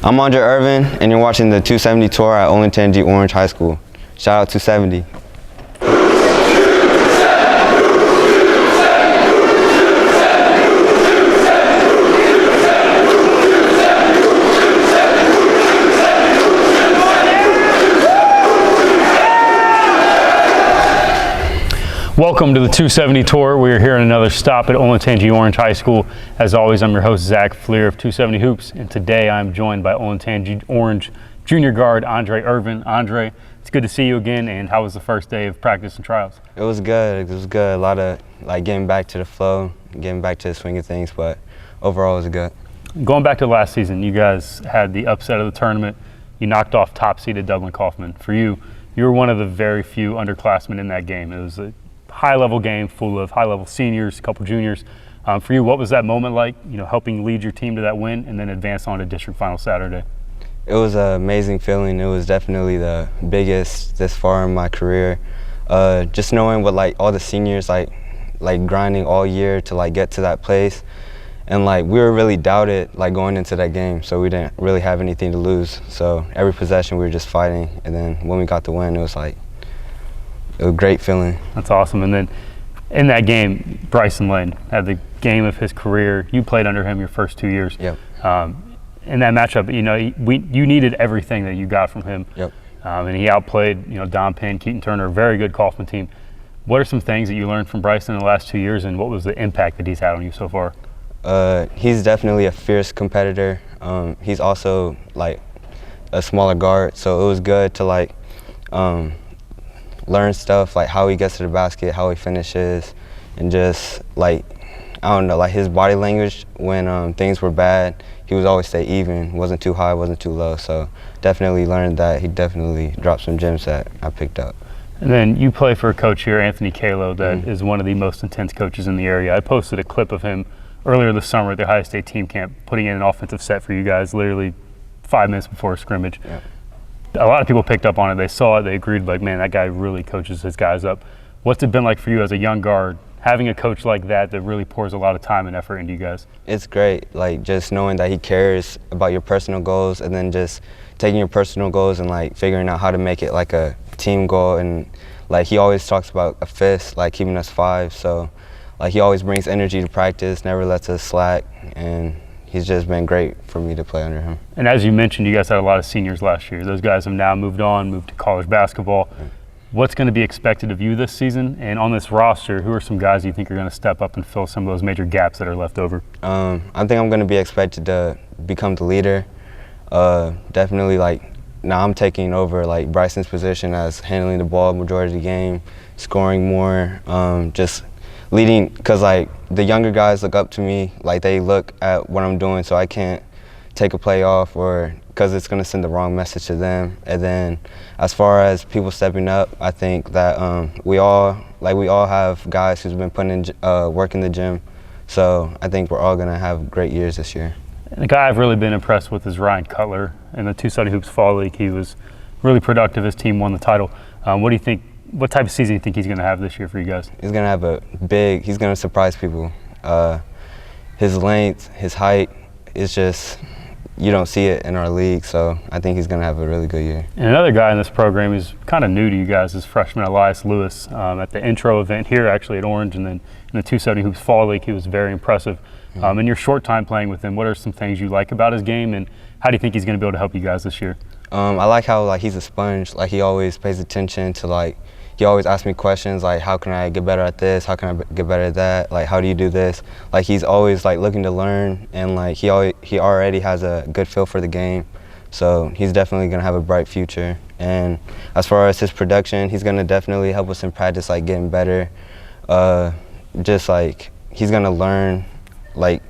I'm Andre Irvin, and you're watching the 270 tour at Olentangy Orange High School. Shout out 270. Welcome to the 270 tour. We are here in another stop at Olentangy Orange High School. As always, I'm your host, Zach Fleer of 270 Hoops, and today I'm joined by Olentangy Orange junior guard Andre Irvin. Andre, it's good to see you again, and how was the first day of practice and trials? It was good. It was good. A lot of getting back to the flow, getting back to the swing of things, but overall it was good. Going back to last season, you guys had the upset of the tournament. You knocked off top-seeded Dublin Coffman. For you, you were one of the very few underclassmen in that game. It was a high-level game full of high-level seniors, a couple juniors. For you, what was that moment like, helping lead your team to that win and then advance on to district final Saturday? It was an amazing feeling. It was definitely the biggest this far in my career. Just knowing what all the seniors grinding all year to get to that place. And we were really doubted going into that game, so we didn't really have anything to lose. So every possession we were just fighting, and then when we got the win, it was a great feeling. That's awesome. And then in that game, Bryce had the game of his career. You played under him your first 2 years. Yep. In that matchup, you needed everything that you got from him. Yep. And he outplayed, Don Penn, Keaton Turner, a very good Coffman team. What are some things that you learned from Bryce in the last 2 years, and what was the impact that he's had on you so far? He's definitely a fierce competitor. He's also a smaller guard, so it was good to learn stuff how he gets to the basket, how he finishes, and just I don't know, his body language when things were bad, he would always stay even, wasn't too high, wasn't too low. So definitely learned that. He definitely dropped some gems that I picked up. And then you play for a coach here, Anthony Kalo, that is one of the most intense coaches in the area. I posted a clip of him earlier this summer at the Ohio State team camp, putting in an offensive set for you guys literally 5 minutes before a scrimmage. Yeah. A lot of people picked up on it. They saw it. They agreed, man, that guy really coaches his guys up. What's it been like for you as a young guard, having a coach like that really pours a lot of time and effort into you guys? It's great, just knowing that he cares about your personal goals, and then just taking your personal goals and figuring out how to make it a team goal. And he always talks about a fist, keeping us 5. So he always brings energy to practice, never lets us slack, and he's just been great for me to play under him. And as you mentioned, you guys had a lot of seniors last year. Those guys have now moved to college basketball. What's going to be expected of you this season? And on this roster, who are some guys you think are going to step up and fill some of those major gaps that are left over? I think I'm going to be expected to become the leader. Definitely now I'm taking over Bryson's position as handling the ball majority of the game, scoring more, just leading, because the younger guys look up to me, they look at what I'm doing, so I can't take a play off, or because it's going to send the wrong message to them. And then as far as people stepping up, I think that we all have guys who's been putting in work in the gym, so I think we're all going to have great years this year. And the guy I've really been impressed with is Ryan Cutler in the 270 Hoops Fall League. He was really productive. His team won the title. What do you think? What type of season do you think he's going to have this year for you guys? He's going to have he's going to surprise people. His length, his height, it's just, you don't see it in our league, so I think he's going to have a really good year. And another guy in this program who's kind of new to you guys is freshman Elias Lewis. At the intro event here actually at Orange, and then in the 270 Hoops Fall League, he was very impressive. In your short time playing with him, what are some things you like about his game, and how do you think he's going to be able to help you guys this year? I like how he's a sponge. He always pays attention to he always asks me questions how can I get better at this? How can I get better at that? How do you do this? He's always looking to learn, and he already has a good feel for the game. So he's definitely gonna have a bright future. And as far as his production, he's gonna definitely help us in practice, getting better. He's gonna learn.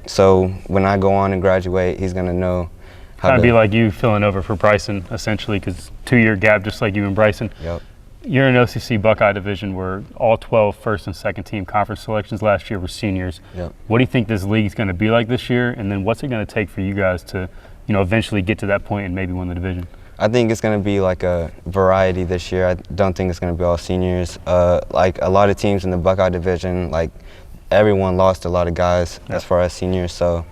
So when I go on and graduate, he's gonna know how to be like you filling over for Bryson, essentially, because 2-year gap, just like you and Bryson. Yep. You're in an OCC Buckeye division where all 12 first and second team conference selections last year were seniors. Yep. What do you think this league is going to be like this year? And then what's it going to take for you guys to, eventually get to that point and maybe win the division? I think it's going to be a variety this year. I don't think it's going to be all seniors. A lot of teams in the Buckeye division, everyone lost a lot of guys as far as seniors. So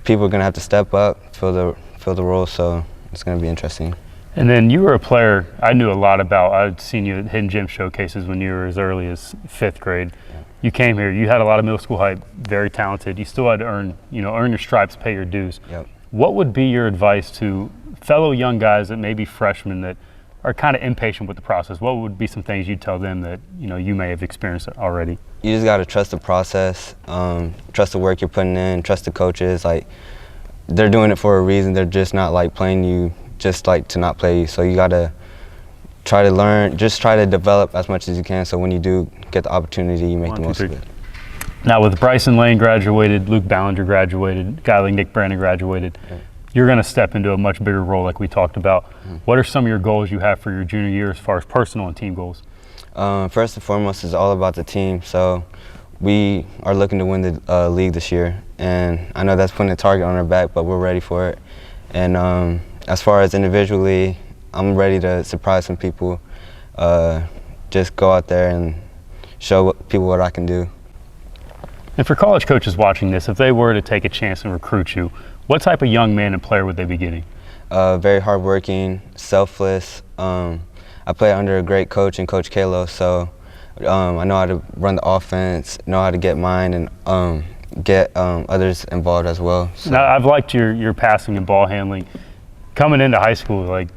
people are going to have to step up, fill fill the role, so it's going to be interesting. And then you were a player I knew a lot about. I'd seen you at Hidden Gym showcases when you were as early as 5th grade. Yeah. You came here. You had a lot of middle school hype, very talented. You still had to earn your stripes, pay your dues. Yep. What would be your advice to fellow young guys that may be freshmen that are kind of impatient with the process? What would be some things you'd tell them that you may have experienced already? You just got to trust the process, trust the work you're putting in, trust the coaches. Like, they're doing it for a reason. They're just not like playing you just like to not play you. So you got to try to learn, just try to develop as much as you can, so when you do get the opportunity, you make the most of it. Now, with Bryson Lane graduated, Luke Ballinger graduated, a guy like Nick Brandon graduated, you're going to step into a much bigger role like we talked about. What are some of your goals you have for your junior year as far as personal and team goals? First and foremost is all about the team. So we are looking to win the league this year, and I know that's putting a target on our back, but we're ready for it. And as far as individually, I'm ready to surprise some people, just go out there and show people what I can do. And for college coaches watching this, if they were to take a chance and recruit you, what type of young man and player would they be getting? Very hardworking, selfless. I play under a great coach in Coach Kalo, so I know how to run the offense, know how to get mine, and get others involved as well. So. Now, I've liked your passing and ball handling. Coming into high school, I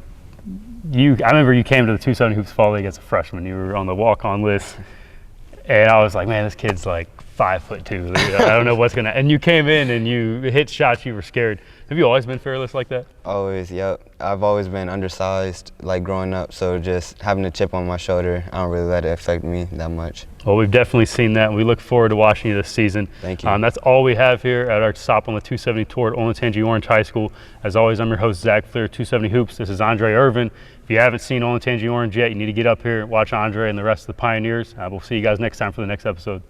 remember you came to the 270 Hoops Fall League as a freshman. You were on the walk-on list, and I was like, man, this kid's like 5'2". I don't know what's gonna. And you came in and you hit shots. You were scared. Have you always been fearless like that? Always, yep. I've always been undersized, like growing up. So just having a chip on my shoulder, I don't really let it affect me that much. Well, we've definitely seen that, and we look forward to watching you this season. Thank you. That's all we have here at our stop on the 270 tour at Olentangy Orange High School. As always, I'm your host, Zach Fleer, 270 Hoops. This is Andre Irvin. If you haven't seen Olentangy Orange yet, you need to get up here, watch Andre and the rest of the Pioneers. We'll see you guys next time for the next episode.